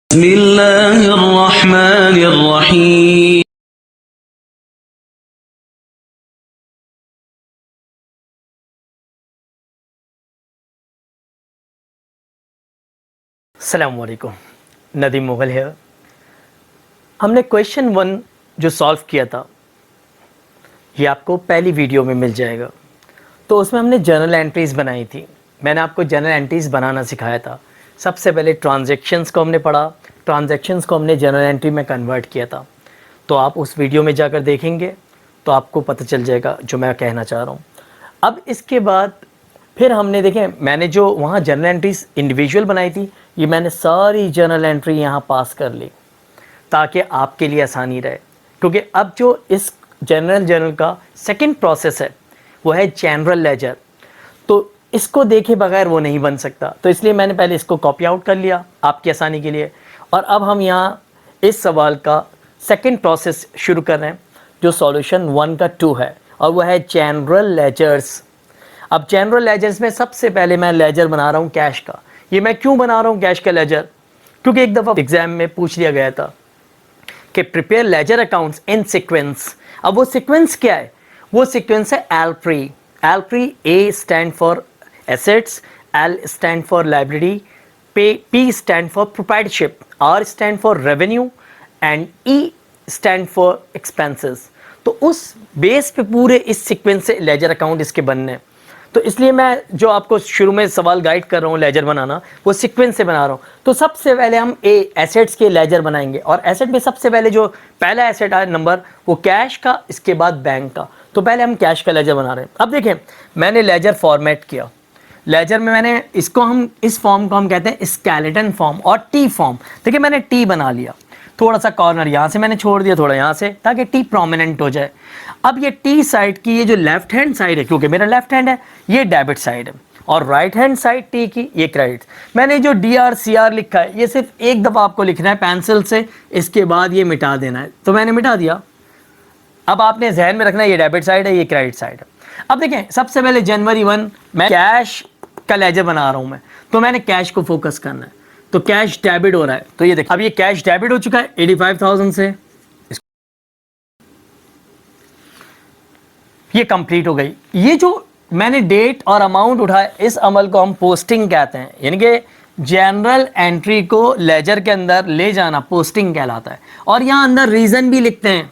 बिस्मिल्लाहिर्रहमानिर्रहीम। अस्सलामुअलैकुम, नदीम मुग़ल है। हमने क्वेश्चन 1 जो सॉल्व किया था ये आपको पहली वीडियो में मिल जाएगा। तो उसमें हमने जर्नल एंट्रीज़ बनाई थी। मैंने आपको जर्नल एंट्रीज़ बनाना सिखाया था। सबसे पहले ट्रांजैक्शंस को हमने पढ़ा, ट्रांजैक्शंस को हमने जर्नल एंट्री में कन्वर्ट किया था। तो आप उस वीडियो में जाकर देखेंगे तो आपको पता चल जाएगा जो मैं कहना चाह रहा हूँ। अब इसके बाद फिर हमने देखें, मैंने जो वहाँ जर्नल एंट्रीज इंडिविजुअल बनाई थी, ये मैंने सारी जर्नल एंट्री यहाँ पास कर ली ताकि आपके लिए आसानी रहे। क्योंकि अब जो इस जर्नल का सेकंड प्रोसेस है वो है जनरल लेजर, तो इसको देखे बगैर वो नहीं बन सकता। तो इसलिए मैंने पहले इसको कॉपी आउट कर लिया आपकी आसानी के लिए। और अब हम यहाँ इस सवाल का सेकंड प्रोसेस शुरू कर रहे हैं जो सॉल्यूशन 1 का 2 है, और वह है जनरल लेजर्स। अब जनरल लेजर्स में सबसे पहले मैं लेजर बना रहा हूँ कैश का। ये मैं क्यों बना रहा हूँ कैश का लेजर? क्योंकि एक दफ़ा एग्जाम में पूछ लिया गया था कि prepare ledger accounts in sequence. अब वो सीक्वेंस क्या है? वो सीक्वेंस है ALPRE. ALPRE, A stand for assets, L stand for liability, P stand for proprietorship, R stand for revenue and E stand for expenses. तो उस बेस पे पूरे इस सीक्वेंस से लेजर अकाउंट इसके बनने। तो इसलिए मैं जो आपको शुरू में सवाल गाइड कर रहा हूँ लेजर बनाना, वो सीक्वेंस से बना रहा हूँ। तो सबसे पहले हम एसेट्स के लेजर बनाएंगे, और एसेट में सबसे पहले जो पहला एसेट आया नंबर, वो कैश का, इसके बाद बैंक का। तो पहले हम कैश का लेजर बना रहे हैं। अब देखें, मैंने लेजर फॉर्मेट किया। लेजर में मैंने इसको, हम इस फॉर्म को हम कहते हैं स्केलेटन फॉर्म और टी फॉर्म। देखिए मैंने टी बना लिया, थोड़ा सा कॉर्नर यहाँ से मैंने छोड़ दिया, थोड़ा यहाँ से, ताकि टी प्रोमिनेंट हो जाए। अब ये टी साइड की ये जो लेफ्ट हैंड साइड है, क्योंकि मेरा लेफ्ट हैंड है, ये डेबिट साइड है, और राइट हैंड साइड टी की ये क्रेडिट। मैंने जो DR CR लिखा है ये सिर्फ एक दफ़ा आपको लिखना है पेंसिल से, इसके बाद ये मिटा देना है। तो मैंने मिटा दिया। अब आपने जहन में रखना है ये डेबिट साइड है, ये क्रेडिट साइड है। अब देखें, सबसे पहले जनवरी 1 मैं कैश का लेजर बना रहा हूँ मैं, तो मैंने कैश को फोकस करना है। तो कैश डेबिट हो रहा है, तो ये देखिए अब ये कैश डेबिट हो चुका है 85,000 से, ये कंप्लीट हो गई। ये जो मैंने डेट और अमाउंट उठाया, इस अमल को हम पोस्टिंग कहते हैं। यानी कि जनरल एंट्री को लेजर के अंदर ले जाना पोस्टिंग कहलाता है। और यहाँ अंदर रीज़न भी लिखते हैं,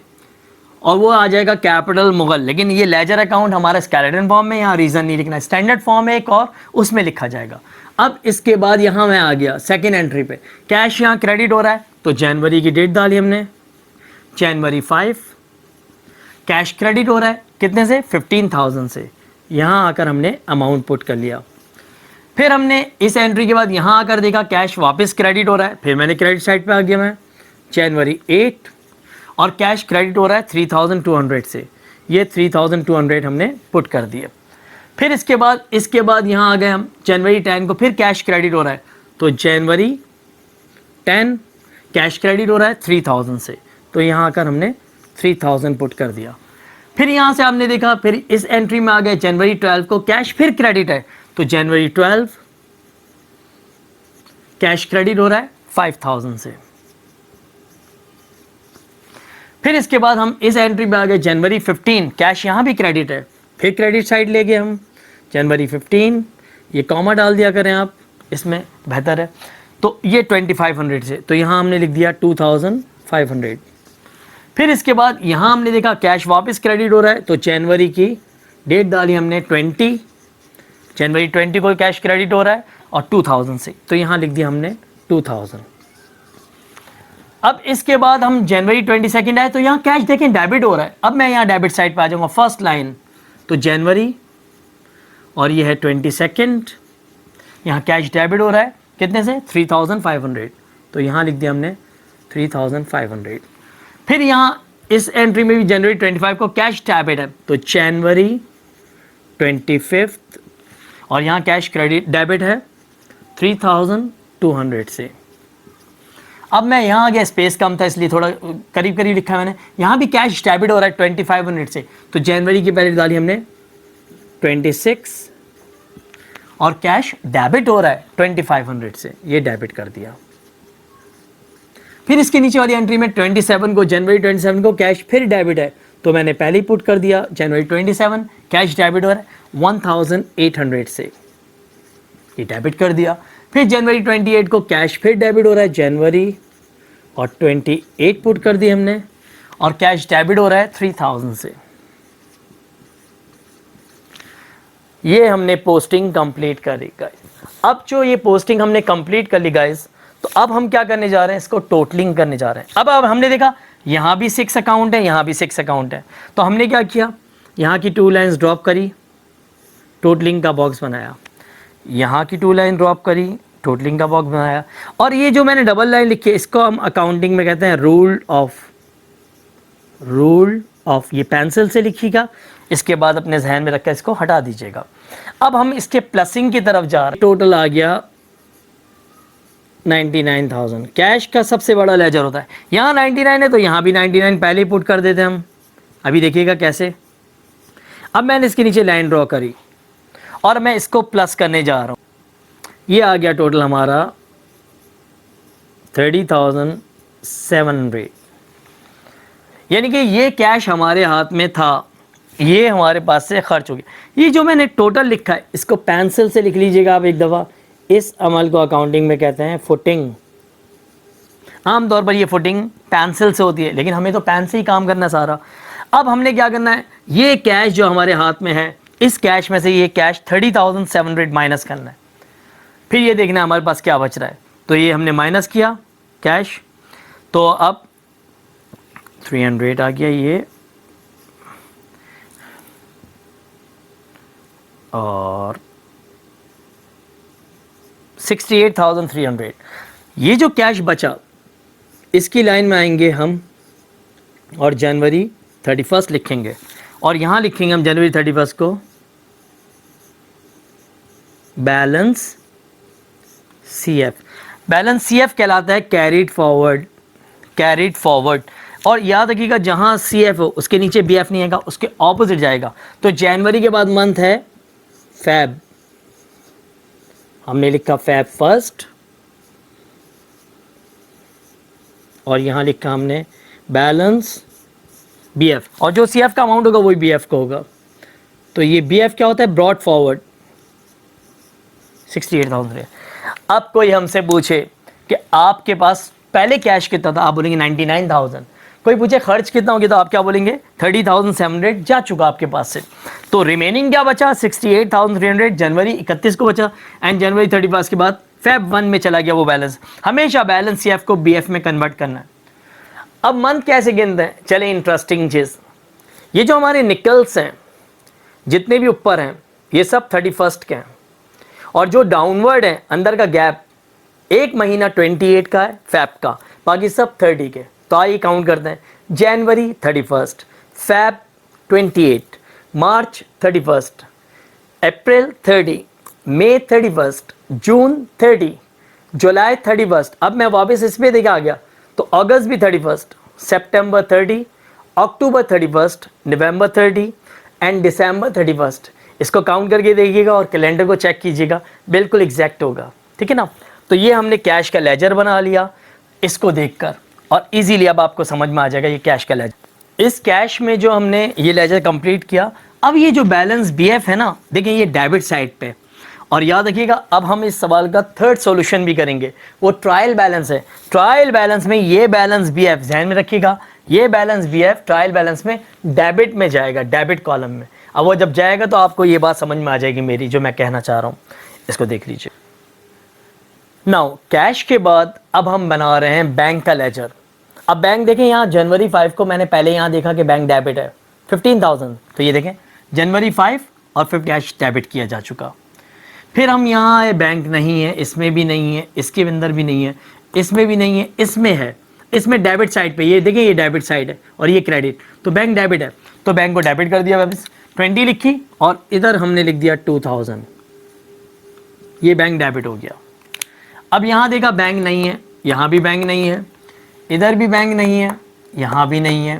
और वो आ जाएगा कैपिटल मुगल। लेकिन ये लेजर अकाउंट हमारा स्केलेटन फॉर्म में, यहाँ रीज़न नहीं लिखना है, स्टैंडर्ड फॉर्म है एक, और उसमें लिखा जाएगा। अब इसके बाद यहाँ मैं आ गया सेकेंड एंट्री पे, कैश यहाँ क्रेडिट हो रहा है, तो जनवरी की डेट डाली हमने, जनवरी 5। कैश क्रेडिट हो रहा है कितने से? 15,000 से। यहाँ आकर हमने अमाउंट पुट कर लिया। फिर हमने इस एंट्री के बाद यहाँ आकर देखा कैश वापस क्रेडिट हो रहा है, फिर मैंने क्रेडिट साइड पे आ गया मैं, जनवरी 8, और कैश क्रेडिट हो रहा है 3,200 से। ये 3,200 हमने पुट कर दिए। फिर इसके बाद यहाँ आ गए हम जनवरी 10 को, फिर कैश क्रेडिट हो रहा है, तो जनवरी 10 कैश क्रेडिट हो रहा है 3,000 से। तो यहाँ आकर हमने 3,000 पुट कर दिया। फिर यहाँ से आपने देखा, फिर इस एंट्री में आ गए जनवरी 12 को, कैश फिर क्रेडिट है, तो जनवरी 12 कैश क्रेडिट हो रहा है 5,000 से। फिर इसके बाद हम इस एंट्री में आ गए जनवरी 15, कैश यहाँ भी क्रेडिट है, फिर क्रेडिट साइड ले गए हम, जनवरी 15, ये कॉमा डाल दिया करें आप, इसमें बेहतर है। तो ये 2500 से, तो यहाँ हमने लिख दिया 2500। फिर इसके बाद यहाँ हमने देखा कैश वापस क्रेडिट हो रहा है, तो जनवरी की डेट डाली हमने 20, जनवरी 20 को कैश क्रेडिट हो रहा है और 2000 से, तो यहाँ लिख दिया हमने 2000। अब इसके बाद हम जनवरी 22 आए, तो यहाँ कैश देखें डेबिट हो रहा है। अब मैं यहाँ डेबिट साइड पे आ जाऊँगा, फर्स्ट लाइन, तो जनवरी, और ये है 22, यहाँ कैश डेबिट हो रहा है कितने से? 3,500, तो यहाँ लिख दिया हमने 3,500। फिर यहाँ इस एंट्री में भी जनवरी 25 को कैश डेबिट है, तो जनवरी 25, और यहाँ कैश क्रेडिट डेबिट है 3,200 से। अब मैं यहाँ आ गया, स्पेस कम था इसलिए थोड़ा करीब करीब लिखा है मैंने। यहाँ भी कैश डेबिट हो रहा है 2500 से, तो जनवरी की पहले डाली हमने 26, और कैश डेबिट हो रहा है 2500 से, ये डेबिट कर दिया। फिर इसके नीचे वाली एंट्री में 27 को, जनवरी 27 को कैश फिर डेबिट है, तो मैंने पहले ही पुट कर दिया जनवरी 27 कैश डेबिट हो रहा है 1800 से, ये डेबिट कर दिया। फिर जनवरी 28 को कैश फिर डेबिट हो रहा है जनवरी, और 28 पुट कर दी हमने, और कैश डेबिट हो रहा है 3000 से। ये हमने पोस्टिंग कंप्लीट कर ली गाइस। अब जो ये पोस्टिंग हमने कंप्लीट कर ली गाइस, तो अब हम क्या करने जा रहे हैं, इसको टोटलिंग करने जा रहे हैं। अब हमने देखा यहाँ भी 6 अकाउंट है, यहाँ भी 6 अकाउंट है, तो हमने क्या किया, यहाँ की 2 लाइन्स ड्रॉप करी, टोटलिंग का बॉक्स बनाया, यहाँ की 2 लाइन ड्रॉप करी, टोटलिंग का बॉक्स बनाया, और ये जो मैंने डबल लाइन लिखी है इसको हम अकाउंटिंग में कहते हैं रूल ऑफ, ये पेंसिल से लिखिएगा, इसके बाद अपने जहन में रखकर इसको हटा दीजिएगा। अब हम इसके प्लसिंग की तरफ जा रहे हैं। टोटल आ गया 99,000। कैश का सबसे बड़ा लेजर होता है, यहाँ 99 है तो यहाँ भी 99 पहले ही पुट कर देते हैं हम। अभी देखिएगा कैसे। अब मैंने इसके नीचे लाइन ड्रॉ करी और मैं इसको प्लस करने जा रहा हूँ। ये आ गया टोटल हमारा 30,700, यानी कि ये कैश हमारे हाथ में था, ये हमारे पास से खर्च हो गया। ये जो मैंने टोटल लिखा है इसको पेंसिल से लिख लीजिएगा आप एक दफ़ा। इस अमल को अकाउंटिंग में कहते हैं फुटिंग। आमतौर पर ये फुटिंग पेंसिल से होती है, लेकिन हमें तो पेन से ही काम करना सारा। अब हमने क्या करना है, ये कैश जो हमारे हाथ में है, इस कैश में से ये कैश 30,700 माइनस करना है। फिर ये देखना है हमारे पास क्या बच रहा है, तो ये हमने माइनस किया कैश, तो अब 300 आ गया ये, और 68,300। ये जो कैश बचा इसकी लाइन में आएंगे हम और जनवरी 31 लिखेंगे, और यहाँ लिखेंगे हम जनवरी 31 को बैलेंस CF। बैलेंस CF कहलाता है कैरीड फॉरवर्ड। और याद रखिएगा जहाँ CF हो उसके नीचे BF नहीं आएगा, उसके ऑपोजिट जाएगा। तो जनवरी के बाद मंथ है फेब, हमने लिखा फेब फर्स्ट, और यहाँ लिखा हमने बैलेंस BF, और जो CF का अमाउंट होगा वही BF का होगा। तो ये BF क्या होता है, ब्रॉड फॉरवर्ड 68,000। अब कोई हमसे पूछे कि आपके पास पहले कैश कितना था, आप बोलेंगे 99,000। कोई पूछे खर्च कितना हो गया, तो आप क्या बोलेंगे 30,700 जा चुका आपके पास से। तो रिमेनिंग क्या बचा 68,300 जनवरी 31 को बचा, एंड जनवरी 31 के बाद फेब 1 में चला गया वो बैलेंस। हमेशा बैलेंस CF को BF में कन्वर्ट करना है। अब मंथ कैसे गिनते हैं, चले इंटरेस्टिंग चीज़, ये जो हमारे निकल्स हैं जितने भी ऊपर हैं ये सब 31 के हैं, और जो डाउनवर्ड है अंदर का गैप एक महीना 28 का है फेब का, बाकी सब 30 के। तो आइए काउंट करते हैं, जनवरी 31, फेब 28, मार्च 31, अप्रैल 30, मई 31, जून 30, जुलाई 31। अब मैं वापस इसमें देखा आ गया तो अगस्त भी 31, सितंबर 30, अक्टूबर 31, नवंबर 30 एंड दिसंबर 31। इसको काउंट करके देखिएगा और कैलेंडर को चेक कीजिएगा, बिल्कुल एग्जैक्ट होगा, ठीक है ना। तो ये हमने कैश का लेजर बना लिया इसको देखकर, और इजीली अब आपको समझ में आ जाएगा ये कैश का लेजर। इस कैश में जो हमने ये लेजर कंप्लीट किया, अब ये जो बैलेंस BF है ना, देखिए ये डेबिट साइड पे, और याद रखिएगा अब हम इस सवाल का थर्ड सॉल्यूशन भी करेंगे, वो ट्रायल बैलेंस है। ट्रायल बैलेंस में ये बैलेंस BF ध्यान में रखिएगा, ये बैलेंस BF ट्रायल बैलेंस में डेबिट में जाएगा, डेबिट कॉलम में। अब वो जब जाएगा तो आपको ये बात समझ में आ जाएगी मेरी जो मैं कहना चाह रहा हूँ। इसको देख लीजिए। नाउ कैश के बाद अब हम बना रहे हैं बैंक का लेजर। अब बैंक देखें, यहाँ जनवरी 5 को मैंने पहले यहाँ देखा कि बैंक डेबिट है 15,000, तो ये देखें जनवरी 5 और फिर कैश डेबिट किया जा चुका। फिर हम यहाँ आए, बैंक नहीं है, इसमें भी नहीं है, इसके अंदर भी नहीं है, इसमें भी नहीं है, इसमें है, इसमें डेबिट साइड पे ये देखें, ये डेबिट साइड है और ये क्रेडिट, तो बैंक डेबिट है, तो बैंक को डेबिट कर दिया वापस, 20 लिखी और इधर हमने लिख दिया 2000, ये बैंक डेबिट हो गया। अब यहाँ देखा बैंक नहीं है, यहाँ भी बैंक नहीं है, इधर भी बैंक नहीं है, यहाँ भी नहीं है,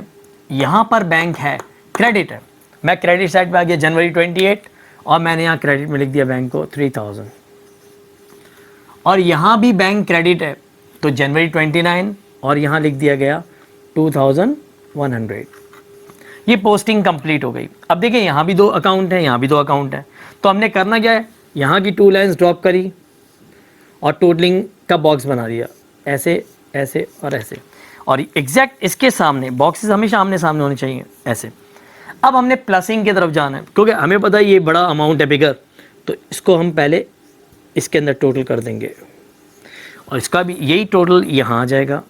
यहाँ पर बैंक है, क्रेडिट है। मैं क्रेडिट साइड पे आ गया जनवरी 28 और मैंने यहाँ क्रेडिट में लिख दिया बैंक को 3000, और यहाँ भी बैंक क्रेडिट है तो जनवरी 29 और यहाँ लिख दिया गया 2100। ये पोस्टिंग कंप्लीट हो गई। अब देखिए यहाँ भी 2 अकाउंट हैं, यहाँ भी 2 अकाउंट हैं, तो हमने करना क्या है, यहाँ की 2 लाइन्स ड्रॉप करी और टोटलिंग का बॉक्स बना दिया, ऐसे ऐसे और ऐसे, और एग्जैक्ट इसके सामने बॉक्सेस हमेशा आमने सामने होने चाहिए ऐसे। अब हमने प्लसिंग की तरफ जाना है, क्योंकि हमें पता है ये बड़ा अमाउंट है बिगर, तो इसको हम पहले इसके अंदर टोटल कर देंगे और इसका भी यही टोटल यहाँ आ जाएगा।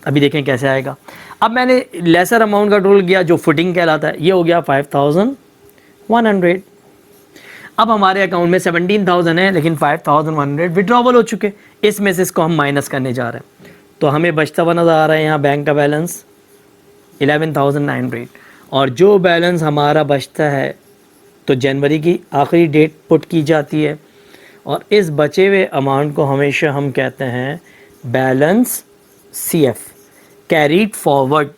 अभी देखें कैसे आएगा। अब मैंने लेसर अमाउंट का टोटल किया जो फुटिंग कहलाता है, ये हो गया 5100। अब हमारे अकाउंट में 17,000 है, लेकिन 5,100 विड्रॉवल हो चुके, इसमें से इसको हम माइनस करने जा रहे हैं, तो हमें बचता हुआ नज़र आ रहा है यहाँ बैंक का बैलेंस 11,900। और जो बैलेंस हमारा बचता है तो जनवरी की आखिरी डेट पुट की जाती है, और इस बचे हुए अमाउंट को हमेशा हम कहते हैं बैलेंस CF, कैरीड फॉरवर्ड।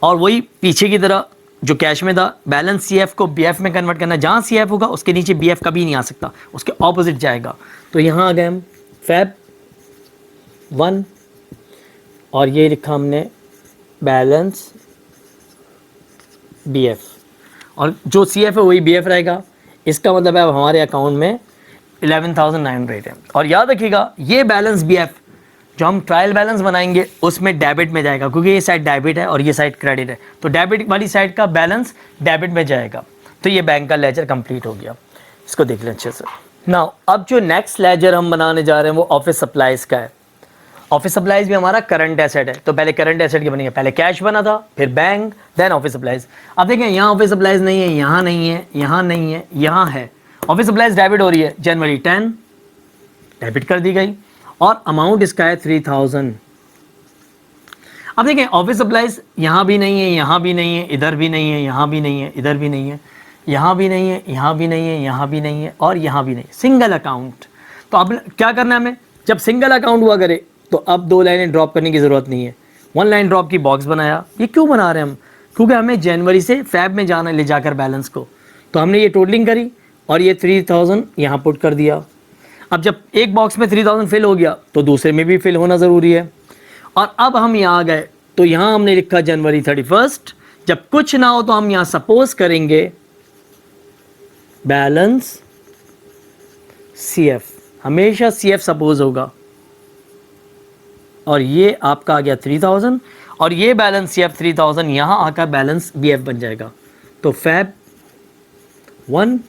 और वही पीछे की तरह जो कैश में था, बैलेंस CF को BF में कन्वर्ट करना, जहाँ CF होगा उसके नीचे BF कभी नहीं आ सकता, उसके ऑपोजिट जाएगा। तो यहाँ आ गए हम Feb 1 और ये लिखा हमने बैलेंस BF, और जो CF है वही BF रहेगा। इसका मतलब है अब हमारे अकाउंट में 11,900 है। और याद रखिएगा ये बैलेंस BF जो हम ट्रायल बैलेंस बनाएंगे उसमें डेबिट में जाएगा, क्योंकि ये साइड डेबिट है और ये साइड क्रेडिट है, तो डेबिट वाली साइड का बैलेंस डेबिट में जाएगा। तो ये बैंक का लेजर कंप्लीट हो गया। इसको देख लें अच्छे से। नाउ अब जो नेक्स्ट लेजर हम बनाने जा रहे हैं वो ऑफिस सप्लाइज का है। ऑफिस सप्लाइज भी हमारा करंट एसेट है, तो पहले करंट एसेट की बनेंगे, पहले कैश बना था, फिर बैंक, देन ऑफिस सप्लाइज। अब देखें यहाँ ऑफिस सप्लाइज नहीं है, यहाँ नहीं है, यहाँ नहीं है, यहाँ है। ऑफिस सप्लाइज डेबिट हो रही है, जनवरी 10 डेबिट कर दी गई और अमाउंट इसका है 3,000। अब देखें ऑफिस सप्लाइज यहाँ भी नहीं है, यहाँ भी नहीं है, इधर भी नहीं है, यहाँ भी नहीं है, इधर भी नहीं है, यहाँ भी नहीं है, यहाँ भी नहीं है, यहाँ भी नहीं है और यहाँ भी नहीं, सिंगल अकाउंट। तो अब क्या करना है हमें, जब सिंगल अकाउंट हुआ करे तो अब 2 लाइनें ड्रॉप करने की ज़रूरत नहीं है, 1 लाइन ड्रॉप की बॉक्स बनाया। ये क्यों बना रहे हैं हम, क्योंकि हमें जनवरी से फैब में जाना ले जाकर बैलेंस को, तो हमने ये टोटलिंग करी और ये 3,000 यहाँ पुट कर दिया। अब जब एक बॉक्स में 3,000 फिल हो गया तो दूसरे में भी फिल होना ज़रूरी है। और अब हम यहाँ आ गए तो यहाँ हमने लिखा जनवरी 31। जब कुछ ना हो तो हम यहाँ सपोज करेंगे बैलेंस CF, हमेशा CF सपोज होगा, और ये आपका आ गया 3,000 और ये बैलेंस CF 3,000 यहाँ आकर बैलेंस BF बन जाएगा। तो Feb 1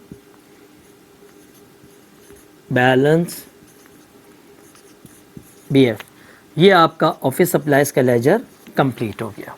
बैलेंस BF, ये आपका ऑफिस सप्लाइज का लेजर कंप्लीट हो गया।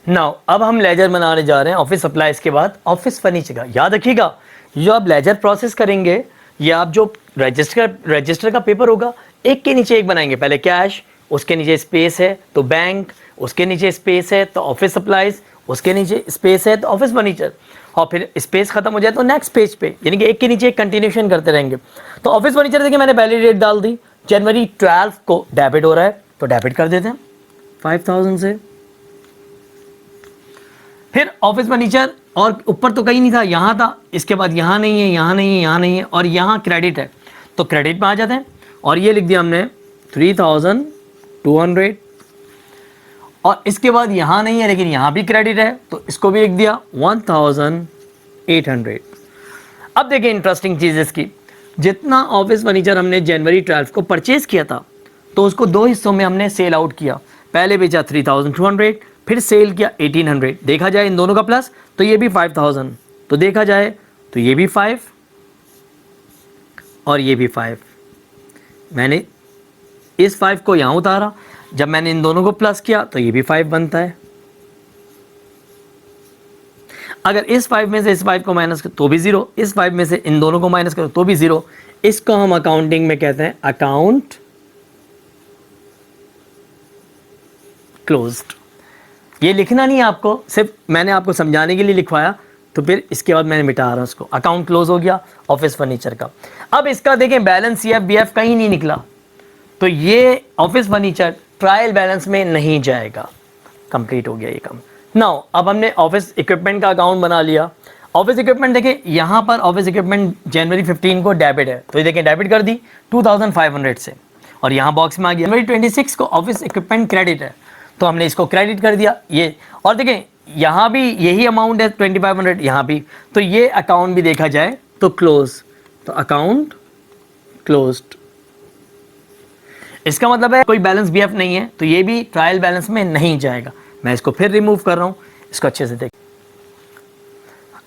नाउ अब हम लेजर बनाने जा रहे हैं ऑफिस सप्लाइज के बाद ऑफिस फर्नीचर का। याद रखिएगा जो आप लेजर प्रोसेस करेंगे, ये आप जो रजिस्टर का पेपर होगा एक के नीचे एक बनाएंगे। पहले कैश, उसके नीचे स्पेस है तो बैंक, उसके नीचे स्पेस है तो ऑफिस सप्लाइज, उसके नीचे स्पेस है तो ऑफिस फर्नीचर, और फिर स्पेस खत्म हो जाए तो नेक्स्ट पेज पे, यानी कि एक के नीचे एक कंटिन्यूशन करते रहेंगे। तो ऑफिस फर्नीचर देखिए मैंने पहली डेट डाल दी, जनवरी 12 को डेबिट हो रहा है तो डेबिट कर देते हैं 5,000 से। फिर ऑफिस फर्नीचर, और ऊपर तो कहीं नहीं था, यहाँ था, इसके बाद यहाँ नहीं है, यहाँ नहीं है, यहाँ नहीं है, और यहाँ क्रेडिट है तो क्रेडिट में आ जाते हैं। और ये लिख दिया हमने 3,200, और इसके बाद यहाँ नहीं है लेकिन यहाँ भी क्रेडिट है तो इसको भी लिख दिया 1,800। अब देखिए इंटरेस्टिंग चीज़ इसकी, जितना ऑफिस फर्नीचर हमने जनवरी 12 को परचेज़ किया था तो उसको 2 हिस्सों में हमने सेल आउट किया। पहले बेचा 3,200, फिर सेल किया 1,800। देखा जाए इन दोनों का प्लस तो ये भी 5,000, तो देखा जाए तो ये भी 5 और ये भी 5। मैंने इस 5 को यहाँ उतारा, जब मैंने इन दोनों को प्लस किया तो ये भी 5 बनता है। अगर इस 5 में से इस 5 को माइनस करो तो भी 0, इस 5 में से इन दोनों को माइनस करो तो भी 0। इसको हम अकाउंटिंग में कहते हैं अकाउंट क्लोज्ड। ये लिखना नहीं है आपको, सिर्फ मैंने आपको समझाने के लिए लिखवाया, तो फिर इसके बाद मैंने मिटा रहा हूँ उसको। अकाउंट क्लोज हो गया ऑफिस फर्नीचर का। अब इसका देखें बैलेंस CF BF कहीं नहीं निकला, तो ये ऑफिस फर्नीचर ट्रायल बैलेंस में नहीं जाएगा। कंप्लीट हो गया ये काम। नाउ अब हमने ऑफिस इक्विपमेंट का अकाउंट बना लिया ऑफिस इक्विपमेंट देखिए, यहाँ पर ऑफिस इक्विपमेंट जनवरी 15 को डेबिट है, तो ये देखें डेबिट कर दी 2500 से, और यहाँ बॉक्स में आ गया जनवरी 26 को ऑफिस इक्विपमेंट क्रेडिट है, तो हमने इसको क्रेडिट कर दिया ये। और देखें यहाँ भी यही अमाउंट है 2500, यहाँ भी, तो ये अकाउंट भी देखा जाए तो क्लोज, तो अकाउंट क्लोज्ड। इसका मतलब है कोई बैलेंस बीएफ नहीं है, तो ये भी ट्रायल बैलेंस में नहीं जाएगा। मैं इसको फिर रिमूव कर रहा हूँ, इसको अच्छे से देखिए।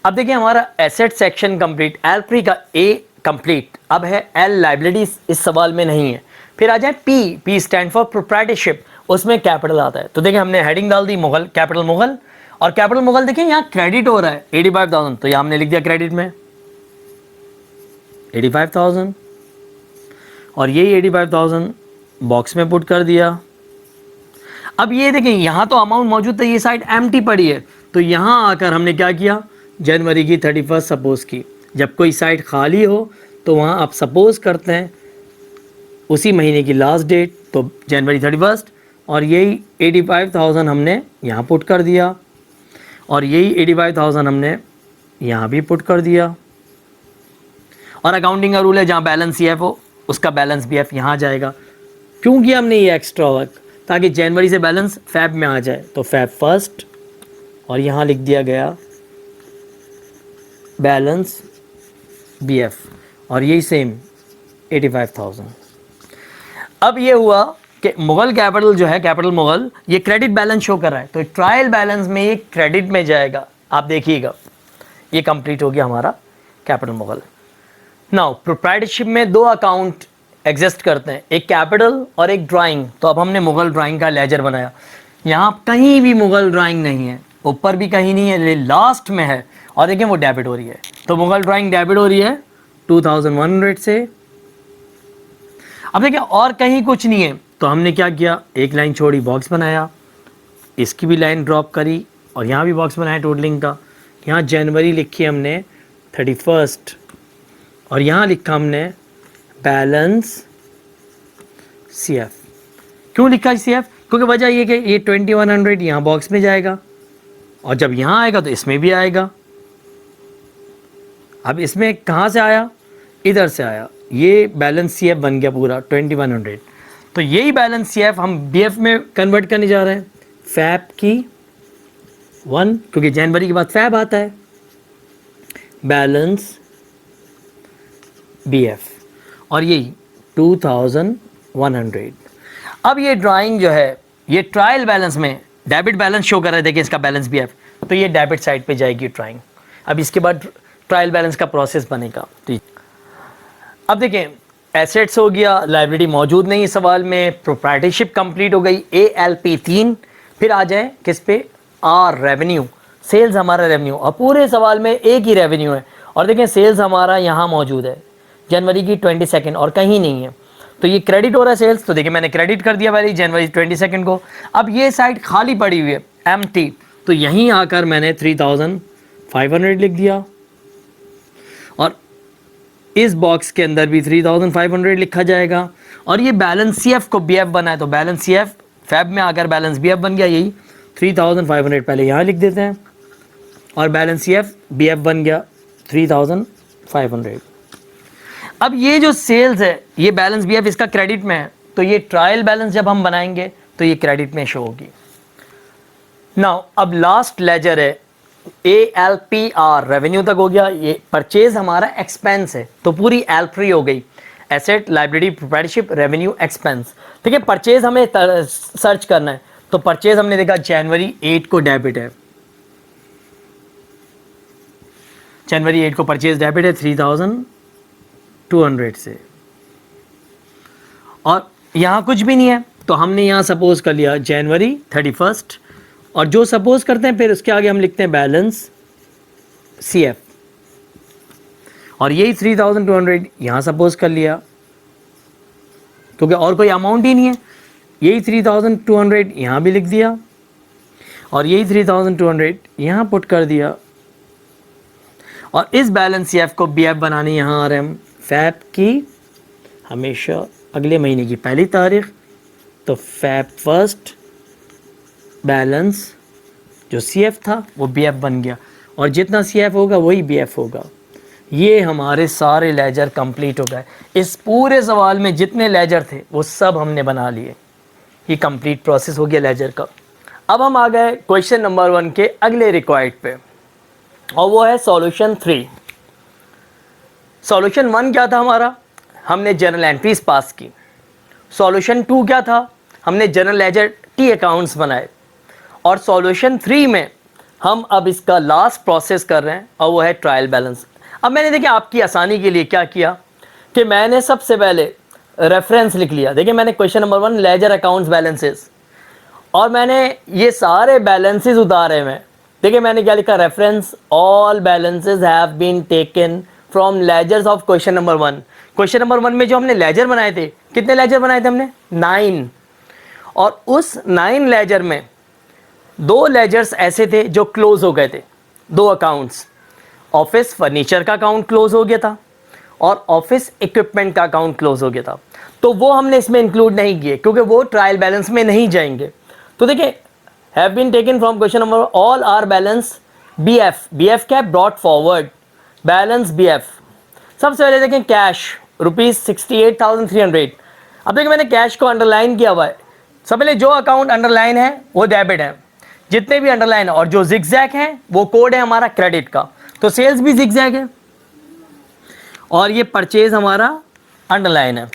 अब देखिए हमारा एसेट सेक्शन कंप्लीट, L3 का ए कंप्लीट। अब है एल लाइबिलिटीज, इस सवाल में नहीं है। फिर आ जाए पी स्टैंड फॉर प्रोप्राइटरशिप, उसमें कैपिटल आता है। तो देखिए हमने हेडिंग डाल दी मुगल, कैपिटल मुगल, और कैपिटल मुगल देखिए यहाँ क्रेडिट हो रहा है 85,000, तो यहाँ हमने लिख दिया क्रेडिट में 85,000, और यही 85,000 बॉक्स में पुट कर दिया। अब ये देखें यहाँ तो अमाउंट मौजूद था, ये साइड एम्प्टी पड़ी है, तो यहाँ आकर हमने क्या किया, जनवरी की 31 सपोज की। जब कोई साइड खाली हो तो वहाँ आप सपोज करते हैं उसी महीने की लास्ट डेट, तो जनवरी 31, और यही 85,000 हमने यहाँ पुट कर दिया, और यही 85,000 हमने यहाँ भी पुट कर दिया। और अकाउंटिंग का रूल है जहाँ बैलेंस सीएफ हो उसका बैलेंस बीएफ यहाँ जाएगा। क्यों किया हमने ये एक्स्ट्रा वर्क, ताकि जनवरी से बैलेंस फैब में आ जाए, तो फैब फर्स्ट, और यहाँ लिख दिया गया बैलेंस बीएफ, और यही सेम 85,000। अब ये हुआ कि मुगल कैपिटल जो है, कैपिटल मुगल, ये क्रेडिट बैलेंस शो कर रहा है, तो ट्रायल बैलेंस में ये क्रेडिट में जाएगा। आप देखिएगा ये कंप्लीट हो गया हमारा कैपिटल मुगल। नाउ प्रोप्राइटरशिप में दो अकाउंट एग्जिस्ट करते हैं, एक कैपिटल और एक ड्राइंग। तो अब हमने मुगल ड्राइंग का लेजर बनाया। यहाँ कहीं भी मुगल ड्राइंग नहीं है, ऊपर भी कहीं नहीं है, लास्ट में है, और देखिए वो डेबिट हो रही है, तो मुगल ड्राइंग डेबिट हो रही है 2100 से। अब देखिए और कहीं कुछ नहीं है, तो हमने क्या किया, एक लाइन छोड़ी, बॉक्स बनाया, इसकी भी लाइन ड्रॉप करी, और यहाँ भी बॉक्स बनाया टोटलिंग का। यहाँ जनवरी लिखी हमने 31, और यहाँ लिखा हमने बैलेंस सीएफ। क्यों लिखा सीएफ, क्योंकि वजह ये कि ये 2100 यहाँ बॉक्स में जाएगा, और जब यहाँ आएगा तो इसमें भी आएगा। अब इसमें कहाँ से आया, इधर से आया, ये बैलेंस सीएफ बन गया पूरा 2100। तो यही बैलेंस सीएफ हम बीएफ में कन्वर्ट करने जा रहे हैं, फैब की 1, क्योंकि जनवरी के बाद फैब आता है, बैलेंस बीएफ, और यही 2100। अब ये ड्राइंग जो है ये ट्रायल बैलेंस में डेबिट बैलेंस शो कर रहा है, देखिए इसका बैलेंस बीएफ, तो ये डेबिट साइड पे जाएगी ड्राइंग। अब इसके बाद ट्रायल बैलेंस का प्रोसेस बनेगा। तो अब देखें एसेट्स हो गया, लाइबिलिटी मौजूद नहीं इस सवाल में, प्रोप्राइटरशिप कंप्लीट हो गई, ALP 3। फिर आ जाए किस पे, आर रेवेन्यू, सेल्स हमारा रेवेन्यू, और पूरे सवाल में एक ही रेवेन्यू है। और देखें सेल्स हमारा यहाँ मौजूद है जनवरी की 22 और कहीं नहीं है, तो ये क्रेडिट हो रहा है सेल्स, तो देखिए मैंने क्रेडिट कर दिया पहले जनवरी 22 को। अब ये साइड खाली पड़ी हुई है एम्प्टी, तो यहीं आकर मैंने 3500 लिख दिया, और इस बॉक्स के अंदर भी 3500 लिखा जाएगा। और ये बैलेंस सीएफ को बीएफ बना है, तो बैलेंस सीएफ फैब में आकर बैलेंस बीएफ बन गया, यही 3500 पहले यहाँ लिख देते हैं, और बैलेंस सीएफ बीएफ बन गया 3500। अब ये जो सेल्स है ये बैलेंस बीएफ इसका क्रेडिट में है, तो ये ट्रायल बैलेंस जब हम बनाएंगे तो ये क्रेडिट में शो होगी। नाउ अब लास्ट लेजर है ALPR, रेवेन्यू तक हो गया, ये परचेज हमारा एक्सपेंस है, तो पूरी L3 हो गई, asset liability proprietorship revenue expense. ठीक है, परचेज हमें सर्च करना है, तो परचेज हमने देखा जनवरी 8 को डेबिट है, जनवरी 8 को परचेज डेबिट है 3200 से, और यहाँ कुछ भी नहीं है, तो हमने यहाँ सपोज कर लिया जनवरी 31, और जो सपोज करते हैं फिर उसके आगे हम लिखते हैं बैलेंस सीएफ, और यही 3200 यहाँ सपोज कर लिया, क्योंकि और कोई अमाउंट ही नहीं है, यही 3200 यहाँ भी लिख दिया, और यही 3200 यहाँ पुट कर दिया, और इस बैलेंस सीएफ को बीएफ बनाने यहाँ आ रहे हम फैब की हमेशा अगले महीने की पहली तारीख, तो फैब फर्स्ट बैलेंस जो सीएफ था वो बीएफ बन गया, और जितना CF होगा वही BF होगा। ये हमारे सारे लेजर कंप्लीट हो गए। इस पूरे सवाल में जितने लेजर थे वो सब हमने बना लिए। ये कंप्लीट प्रोसेस हो गया लेजर का। अब हम आ गए क्वेश्चन नंबर 1 के अगले रिक्वायर्ड पे, और वो है सॉल्यूशन 3। सॉल्यूशन 1 क्या था हमारा, हमने जर्नल एंट्रीज पास की। सॉल्यूशन 2 क्या था, हमने जर्नल लेजर T अकाउंट्स बनाए। और सॉल्यूशन 3 में हम अब इसका लास्ट प्रोसेस कर रहे हैं, और वो है ट्रायल बैलेंस। अब मैंने देखिए आपकी आसानी के लिए क्या किया कि मैंने सबसे पहले रेफरेंस लिख लिया। देखिए मैंने question number 1 ledger accounts balances, और मैंने ये सारे बैलेंसेस उतारे में। देखिए मैंने क्या लिखा, reference all balances have been taken from ledgers of question number 1। Question number 1 में जो हमने लेजर बनाए थे, कितने लेजर बनाए थे हमने, 9। और उस 9 लेजर में 2 लेजर्स ऐसे थे जो क्लोज हो गए थे। 2 अकाउंट्स, ऑफिस फर्नीचर का अकाउंट क्लोज हो गया था और ऑफिस इक्विपमेंट का अकाउंट क्लोज हो गया था। तो वो हमने इसमें इंक्लूड नहीं किए क्योंकि वो ट्रायल बैलेंस में नहीं जाएंगे। तो देखिए have been taken from question number all are balance BF क्या, ब्रॉट फॉरवर्ड बैलेंस BF। सबसे पहले देखें कैश ₹68,300। अब देखिए मैंने कैश को अंडरलाइन किया हुआ है। सबसे पहले जो अकाउंट अंडरलाइन है वो डेबिट है, जितने भी अंडरलाइन है, और जो जिगजैग है वो कोड है हमारा क्रेडिट का। तो सेल्स भी जिगजैग है और ये परचेज हमारा अंडरलाइन है।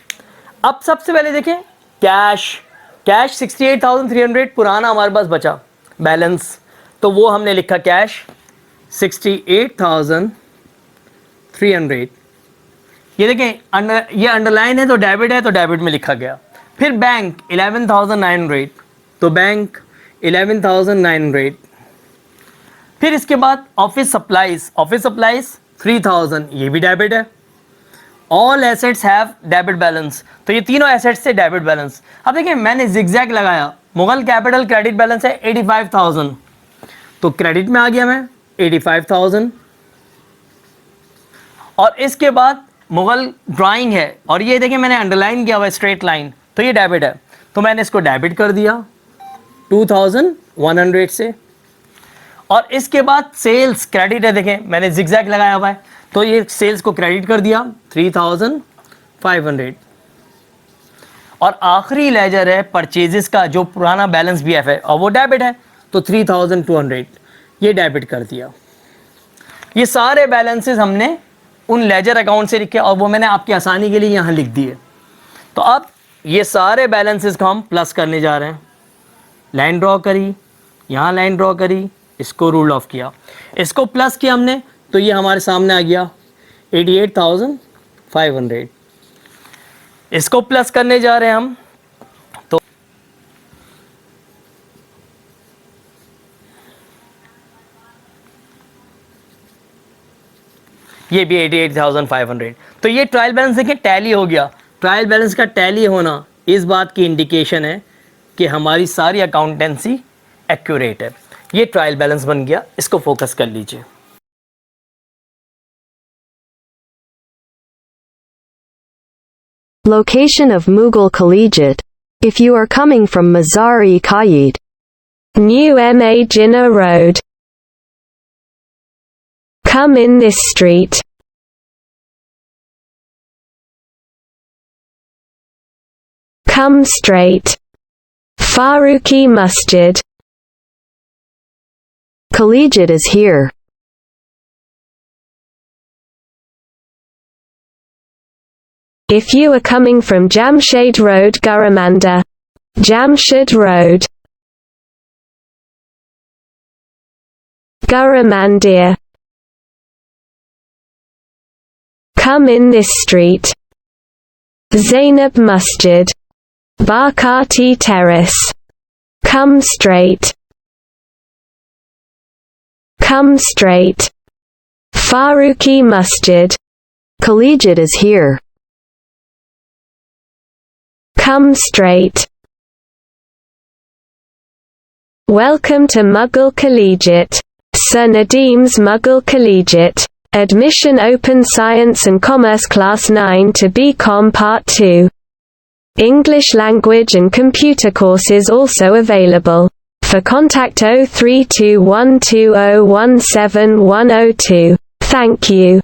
अब सबसे पहले देखें कैश 68,300 पुराना हमारे पास बचा बैलेंस, तो वो हमने लिखा कैश 68,300। ये देखें ये अंडरलाइन है तो डेबिट है, तो डेबिट में लिखा गया। फिर बैंक 11,900, तो बैंक 11,900। फिर इसके बाद ऑफिस सप्लाइज 3,000, ये भी डेबिट है। All assets have debit balance, तो ये तीनों एसेट्स से डेबिट बैलेंस। अब देखिए मैंने जिगजैग लगाया, मुगल कैपिटल क्रेडिट बैलेंस है 85,000, तो क्रेडिट में आ गया मैं 85,000। और इसके बाद मुगल ड्राइंग है, और ये देखिए मैंने अंडरलाइन किया हुआ स्ट्रेट लाइन, तो ये डेबिट है, तो मैंने इसको डेबिट कर दिया 2,100 से। और इसके बाद सेल्स क्रेडिट है, देखें मैंने जिगजैग लगाया हुआ है, तो ये सेल्स को क्रेडिट कर दिया 3,500। और आखिरी लेजर है परचेजेस का, जो पुराना बैलेंस BF है और वो डेबिट है, तो 3,200 ये डेबिट कर दिया। ये सारे बैलेंसेस हमने उन लेजर अकाउंट से लिखे और वो मैंने आपकी आसानी के लिए यहाँ लिख दिए। तो अब ये सारे बैलेंसेस को हम प्लस करने जा रहे हैं। लाइन ड्रॉ करी, यहाँ लाइन ड्रॉ करी, इसको रूल ऑफ किया, इसको प्लस किया हमने, तो ये हमारे सामने आ गया 88,500। इसको प्लस करने जा रहे हैं हम, तो ये भी 88,500। तो ये ट्रायल बैलेंस देखिए टैली हो गया। ट्रायल बैलेंस का टैली होना इस बात की इंडिकेशन है कि हमारी सारी अकाउंटेंसी एक्यूरेट है। ये ट्रायल बैलेंस बन गया, इसको फोकस कर लीजिए। Location of Mughal Collegiate. If you are coming from Mazar-e-Qaid, New MA Jinnah Road, come in this street. Come straight. Farooqi Masjid. Collegiate is here. If you are coming from Jamshed Road Garamanda, Jamshed Road, Garamandir, come in this street. Zainab Masjid, Barkati Terrace, come straight. Come straight. Farooqi Masjid. Collegiate is here. Come straight. Welcome to Mughal Collegiate. Sir Nadim's Mughal Collegiate. Admission open Science and Commerce Class 9 to BCom Part 2. English language and computer courses also available. For contact 032120171102. Thank you.